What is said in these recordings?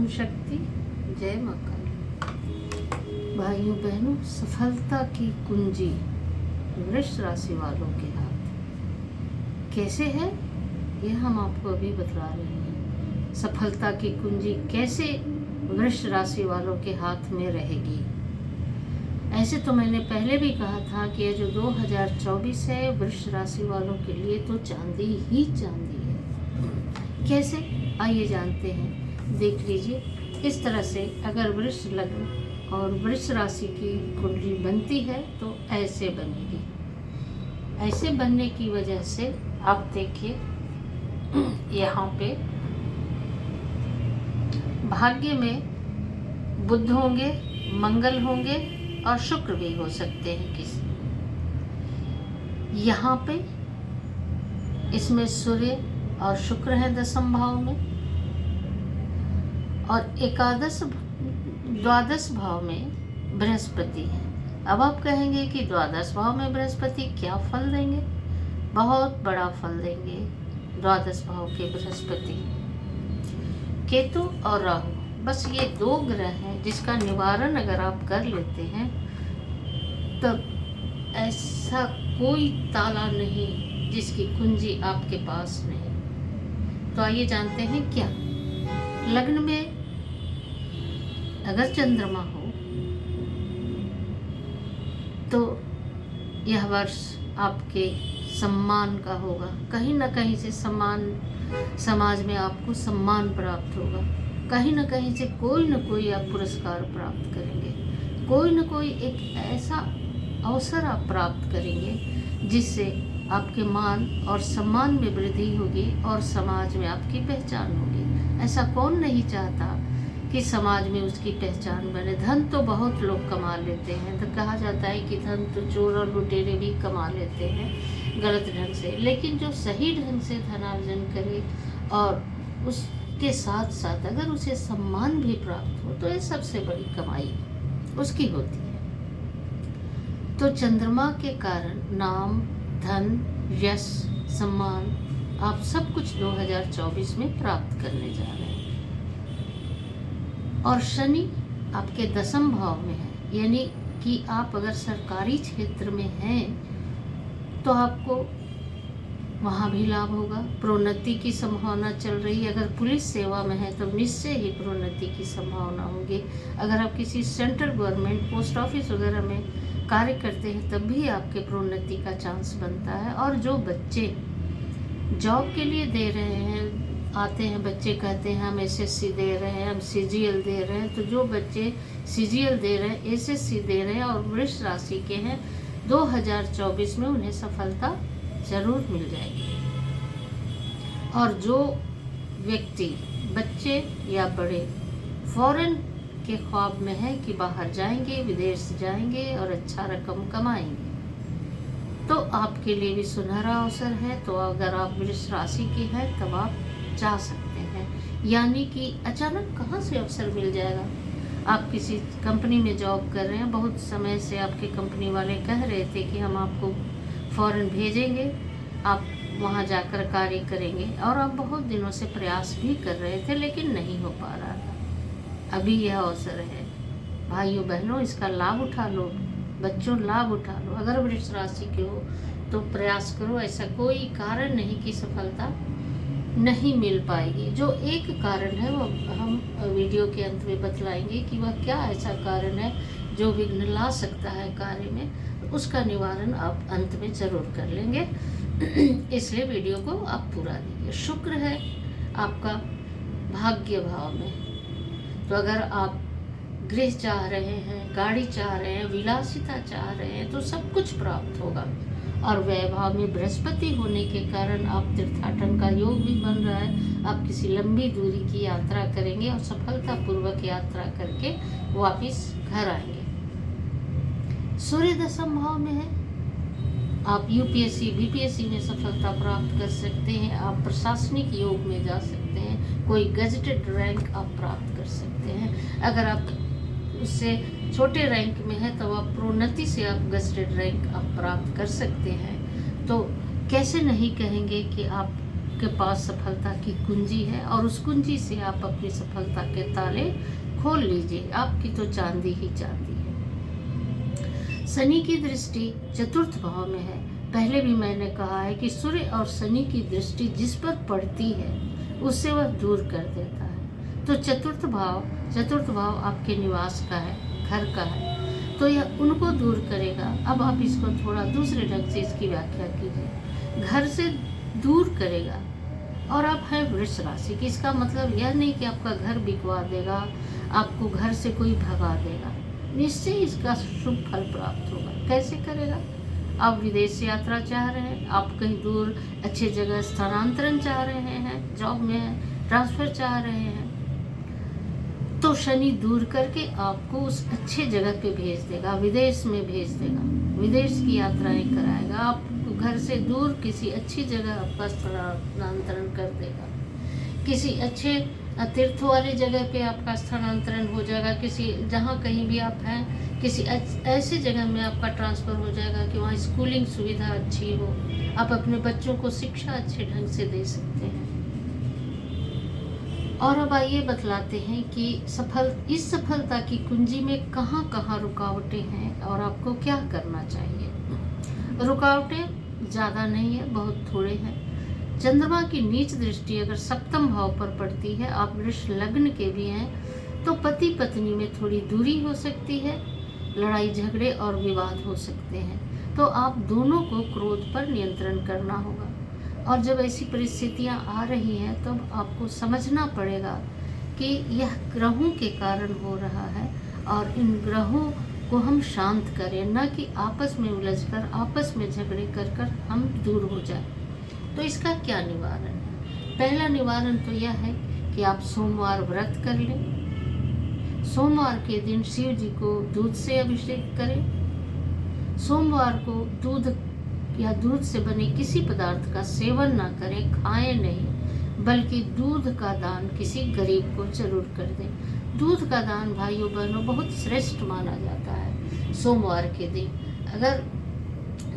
ओम शक्ति, जय मां काली। भाइयों बहनों, सफलता की कुंजी वृष राशि वालों के हाथ कैसे है, यह हम आपको अभी बतला रहे हैं। सफलता की कुंजी कैसे वृष राशि वालों के हाथ में रहेगी। ऐसे तो मैंने पहले भी कहा था कि ये जो 2024 है वृष राशि वालों के लिए तो चांदी ही चांदी है। कैसे, आइए जानते हैं। देख लीजिए, इस तरह से अगर वृष लग्न और वृष राशि की कुंडली बनती है तो ऐसे बनेगी। ऐसे बनने की वजह से आप देखिए, यहाँ पे भाग्य में बुध होंगे, मंगल होंगे और शुक्र भी हो सकते हैं किसी। यहाँ पे इसमें सूर्य और शुक्र है 10वें भाव में, और द्वादश भाव में बृहस्पति है। अब आप कहेंगे कि द्वादश भाव में बृहस्पति क्या फल देंगे। बहुत बड़ा फल देंगे द्वादश भाव के बृहस्पति। केतु और राहु, बस ये 2 ग्रह हैं जिसका निवारण अगर आप कर लेते हैं तब ऐसा कोई ताला नहीं जिसकी कुंजी आपके पास नहीं। तो आइए जानते हैं क्या। लग्न में अगर चंद्रमा हो तो यह वर्ष आपके सम्मान का होगा। कहीं ना कहीं से सम्मान, समाज में आपको सम्मान प्राप्त होगा। कहीं ना कहीं से कोई ना कोई आप पुरस्कार प्राप्त करेंगे। कोई ना कोई एक ऐसा अवसर आप प्राप्त करेंगे जिससे आपके मान और सम्मान में वृद्धि होगी और समाज में आपकी पहचान होगी। ऐसा कौन नहीं चाहता कि समाज में उसकी पहचान बने। धन तो बहुत लोग कमा लेते हैं, तो कहा जाता है कि धन तो चोर और लुटेरे भी कमा लेते हैं गलत ढंग से, लेकिन जो सही ढंग से धनार्जन करे और उसके साथ साथ अगर उसे सम्मान भी प्राप्त हो तो ये सबसे बड़ी कमाई उसकी होती है। तो चंद्रमा के कारण नाम, धन, यश, सम्मान आप सब कुछ 2024 में प्राप्त करने जा रहे हैं। और शनि आपके 10वें भाव में है, यानी कि आप अगर सरकारी क्षेत्र में हैं तो आपको वहाँ भी लाभ होगा। प्रोन्नति की संभावना चल रही है। अगर पुलिस सेवा में है तो निश्चय ही प्रोन्नति की संभावना होगी। अगर आप किसी सेंट्रल गवर्नमेंट, पोस्ट ऑफिस वगैरह में कार्य करते हैं तब भी आपके प्रोन्नति का चांस बनता है। और जो बच्चे जॉब के लिए दे रहे हैं, आते हैं बच्चे कहते हैं हम एसएससी दे रहे हैं, हम सीजीएल दे रहे हैं, तो जो बच्चे सीजीएल दे रहे हैं, एसएससी दे रहे हैं और वृष राशि के हैं, 2024 में उन्हें सफलता जरूर मिल जाएगी। और जो व्यक्ति, बच्चे या बड़े, फॉरेन के ख्वाब में है कि बाहर जाएंगे, विदेश जाएंगे और अच्छा रकम कमाएंगे, तो आपके लिए भी सुनहरा अवसर है। तो अगर आप वृष राशि की हैं तब आप जा सकते हैं। यानी कि अचानक कहाँ से अवसर मिल जाएगा। आप किसी कंपनी में जॉब कर रहे हैं, बहुत समय से आपके कंपनी वाले कह रहे थे कि हम आपको फॉरेन भेजेंगे, आप वहाँ जाकर कार्य करेंगे, और आप बहुत दिनों से प्रयास भी कर रहे थे लेकिन नहीं हो पा रहा था। अभी यह अवसर है भाइयों बहनों, इसका लाभ उठा लो। बच्चों, लाभ उठा लो। अगर वृष राशि के हो तो प्रयास करो। ऐसा कोई कारण नहीं कि सफलता नहीं मिल पाएगी। जो एक कारण है वो हम वीडियो के अंत में बतलाएंगे कि वह क्या ऐसा कारण है जो विघ्न ला सकता है कार्य में। उसका निवारण आप अंत में जरूर कर लेंगे, इसलिए वीडियो को आप पूरा देखिए। शुक्र है आपका भाग्य भाव में, तो अगर आप गृह चाह रहे हैं, गाड़ी चाह रहे हैं, विलासिता चाह रहे हैं तो सब कुछ प्राप्त होगा। और वैभाव में बृहस्पति होने के कारण आप तीर्थाटन का योग भी बन रहा है। आप किसी लंबी दूरी की यात्रा करेंगे और सफलतापूर्वक यात्रा करके वापस घर आएंगे। सूर्य 10वें भाव में है, आप यूपीएससी, बीपीएससी में सफलता प्राप्त कर सकते हैं। आप प्रशासनिक योग में जा सकते हैं। कोई गजेटेड रैंक आप प्राप्त कर सकते हैं। अगर आप उससे छोटे रैंक में है तो आप प्रोन्नति से आप गजेटेड रैंक आप प्राप्त कर सकते हैं। तो कैसे नहीं कहेंगे कि आप आपके पास सफलता की कुंजी है और उस कुंजी से आप अपनी सफलता के ताले खोल लीजिए। आपकी तो चांदी ही चांदी है। शनि की दृष्टि चतुर्थ भाव में है। पहले भी मैंने कहा है कि सूर्य और शनि की दृष्टि जिस पर पड़ती है उससे वह दूर कर देता है। तो चतुर्थ भाव आपके निवास का है, घर का है, तो यह उनको दूर करेगा। अब आप इसको थोड़ा दूसरे ढंग से इसकी व्याख्या कीजिए। घर से दूर करेगा और आप हैं वृष राशि की, इसका मतलब यह नहीं कि आपका घर बिकवा देगा, आपको घर से कोई भगा देगा। निश्चय इसका शुभ फल प्राप्त होगा। कैसे करेगा? आप विदेश यात्रा चाह रहे हैं, आप कहीं दूर अच्छे जगह स्थानांतरण चाह रहे हैं, जॉब में ट्रांसफर चाह रहे हैं, तो शनि दूर करके आपको उस अच्छे जगह पे भेज देगा, विदेश में भेज देगा, विदेश की यात्राएं कराएगा, आपको घर से दूर किसी अच्छी जगह आपका स्थानांतरण कर देगा, किसी अच्छे तीर्थ वाली जगह पे आपका स्थानांतरण हो जाएगा, किसी जहाँ कहीं भी आप हैं किसी ऐसी जगह में आपका ट्रांसफ़र हो जाएगा कि वहाँ स्कूलिंग सुविधा अच्छी हो, आप अपने बच्चों को शिक्षा अच्छे ढंग से दे सकते हैं। और अब आइए बतलाते हैं कि इस सफलता की कुंजी में कहाँ कहाँ रुकावटें हैं और आपको क्या करना चाहिए। रुकावटें ज़्यादा नहीं है, बहुत थोड़े हैं। चंद्रमा की नीच दृष्टि अगर सप्तम भाव पर पड़ती है, आप वृष लग्न के भी हैं, तो पति पत्नी में थोड़ी दूरी हो सकती है, लड़ाई झगड़े और विवाद हो सकते हैं। तो आप दोनों को क्रोध पर नियंत्रण करना होगा। और जब ऐसी परिस्थितियां आ रही हैं तब आपको समझना पड़ेगा कि यह ग्रहों के कारण हो रहा है और इन ग्रहों को हम शांत करें, न कि आपस में उलझकर आपस में झगड़े कर हम दूर हो जाएं। तो इसका क्या निवारण है? पहला निवारण तो यह है कि आप सोमवार व्रत कर लें। सोमवार के दिन शिव जी को दूध से अभिषेक करें। सोमवार को दूध या दूध से बने किसी पदार्थ का सेवन ना करें, खाएं नहीं, बल्कि दूध का दान किसी गरीब को जरूर कर दें। दूध का दान भाइयों बहनों बहुत श्रेष्ठ माना जाता है। सोमवार के दिन अगर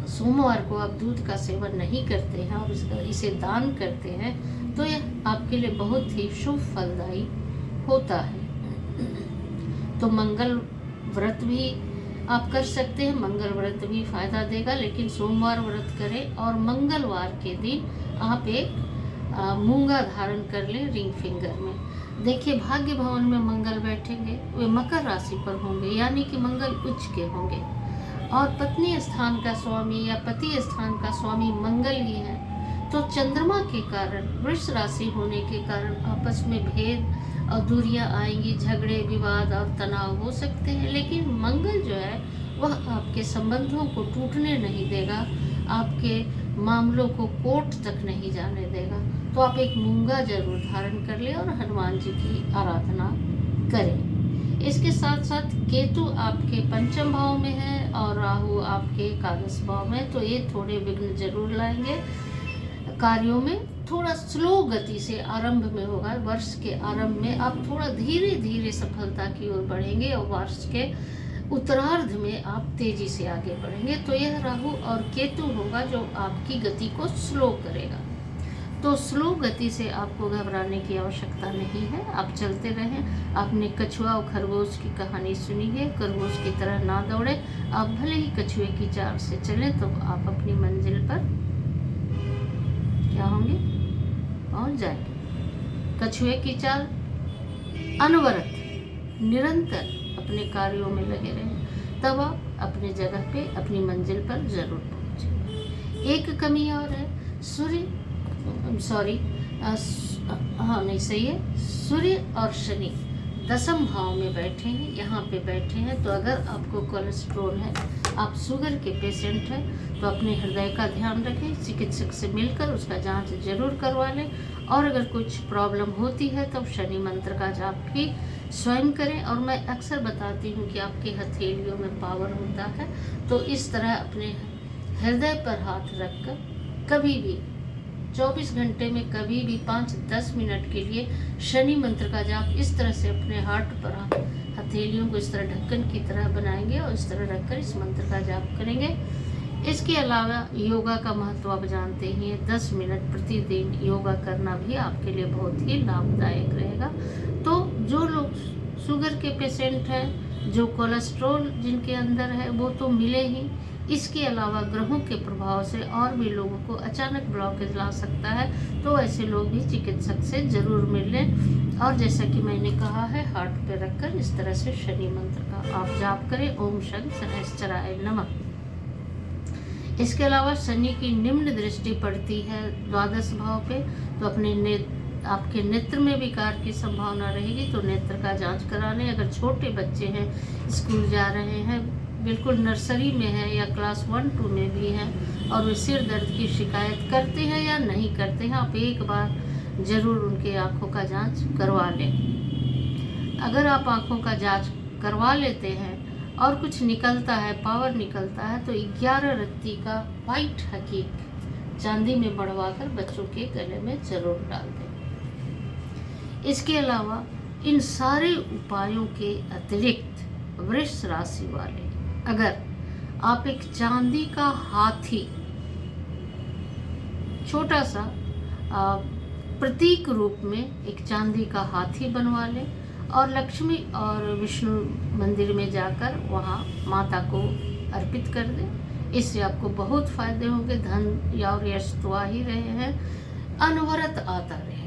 सोमवार को आप दूध का सेवन नहीं करते हैं और इसे दान करते हैं तो यह आपके लिए बहुत ही शुभ फलदायी होता है। तो मंगल व्रत भी आप कर सकते हैं, मंगल व्रत भी फायदा देगा, लेकिन सोमवार व्रत करें और मंगलवार के दिन आप एक मूंगा धारण कर लें रिंग फिंगर में। देखिए भाग्य भवन में मंगल बैठेंगे, वे मकर राशि पर होंगे, यानी कि मंगल उच्च के होंगे और पत्नी स्थान का स्वामी या पति स्थान का स्वामी मंगल ही है। तो चंद्रमा के कारण वृष राशि होने के कारण आपस में भेद और दूरियां आएंगी, झगड़े विवाद और तनाव हो सकते हैं, लेकिन मंगल जो है वह आपके संबंधों को टूटने नहीं देगा, आपके मामलों को कोर्ट तक नहीं जाने देगा। तो आप एक मूंगा जरूर धारण कर लें और हनुमान जी की आराधना करें। इसके साथ साथ केतु आपके पंचम भाव में है और राहु आपके एकादश भाव में, तो ये थोड़े विघ्न जरूर लाएंगे कार्यों में। थोड़ा स्लो गति से आरंभ में होगा, वर्ष के आरंभ में आप थोड़ा धीरे धीरे सफलता की ओर बढ़ेंगे और वर्ष के उत्तरार्ध में आप तेजी से आगे बढ़ेंगे। तो यह राहु और केतु होगा जो आपकी गति को स्लो करेगा। तो स्लो गति से आपको घबराने की आवश्यकता नहीं है, आप चलते रहें। आपने कछुआ और खरगोश की कहानी सुनी है, खरगोश की तरह ना दौड़े, आप भले ही कछुए की चाल से चलें तो आप अपनी मंजिल पर क्या होंगे, पहुंच जाएंगे। कछुए की चाल, अनवरत निरंतर अपने कार्यों में लगे रहें, तब आप अपनी जगह पे अपनी मंजिल पर जरूर पहुंचेंगे। एक कमी और है, सूर्य और शनि दसम भाव में बैठे हैं, यहाँ पे बैठे हैं। तो अगर आपको कोलेस्ट्रॉल है, आप शुगर के पेशेंट हैं, तो अपने हृदय का ध्यान रखें, चिकित्सक से मिलकर उसका जांच जरूर करवा लें। और अगर कुछ प्रॉब्लम होती है तो शनि मंत्र का जाप भी स्वयं करें। और मैं अक्सर बताती हूँ कि आपके हथेलियों में पावर होता है, तो इस तरह अपने हृदय पर हाथ रखकर कभी भी 24 घंटे में कभी भी 5-10 मिनट के लिए शनि मंत्र का जाप इस तरह से अपने हार्ट पर हथेलियों को इस तरह ढक्कन की तरह बनाएंगे और इस तरह रखकर इस मंत्र का जाप करेंगे। इसके अलावा योगा का महत्व आप जानते ही हैं। 10 मिनट प्रतिदिन योगा करना भी आपके लिए बहुत ही लाभदायक रहेगा। तो जो लोग शुगर के पेशेंट हैं, जो कोलेस्ट्रॉल जिनके अंदर है, वो तो मिले ही। इसके अलावा ग्रहों के प्रभाव से और भी लोगों को अचानक ब्लॉकेज ला सकता है, तो ऐसे लोग भी चिकित्सक से ज़रूर मिल लें। और जैसा कि मैंने कहा है, हार्ट पे रखकर इस तरह से शनि मंत्र का आप जाप करें, ओम शनि शनैश्चराय नमः। इसके अलावा शनि की निम्न दृष्टि पड़ती है द्वादश भाव पे, तो आपके नेत्र में विकार की संभावना रहेगी, तो नेत्र का जांच करा लें। अगर छोटे बच्चे हैं, स्कूल जा रहे हैं, बिल्कुल नर्सरी में है या क्लास 1-2 में भी हैं और वे सिर दर्द की शिकायत करते हैं या नहीं करते हैं, आप एक बार ज़रूर उनके आँखों का जांच करवा लें। अगर आप आँखों का जांच करवा लेते हैं और कुछ निकलता है, पावर निकलता है, तो 11 रत्ती का वाइट हकीक चांदी में बढ़वाकर बच्चों के गले में ज़रूर डाल दें। इसके अलावा इन सारे उपायों के अतिरिक्त वृष राशि वाले, अगर आप एक चांदी का हाथी छोटा सा प्रतीक रूप में एक चांदी का हाथी बनवा लें और लक्ष्मी और विष्णु मंदिर में जाकर वहाँ माता को अर्पित कर दें। इससे आपको बहुत फायदे होंगे। धन और यश तो आ ही रहे हैं, अनवरत आता रहेगा।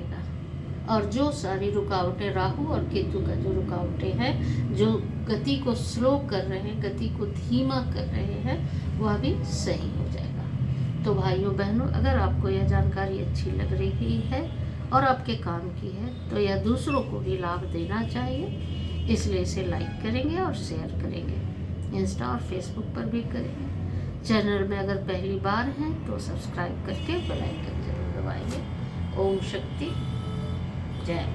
और जो सारी रुकावटें, राहु और केतु का जो रुकावटें हैं, जो गति को स्लो कर रहे हैं, गति को धीमा कर रहे हैं, वह भी सही हो जाएगा। तो भाइयों बहनों, अगर आपको यह जानकारी अच्छी लग रही है और आपके काम की है, तो यह दूसरों को भी लाभ देना चाहिए। इसलिए इसे लाइक करेंगे और शेयर करेंगे, इंस्टा और फेसबुक पर भी करेंगे। चैनल में अगर पहली बार हैं तो सब्सक्राइब करके बेल आइकन जरूर दबाएंगे। ओम शक्ति, जय।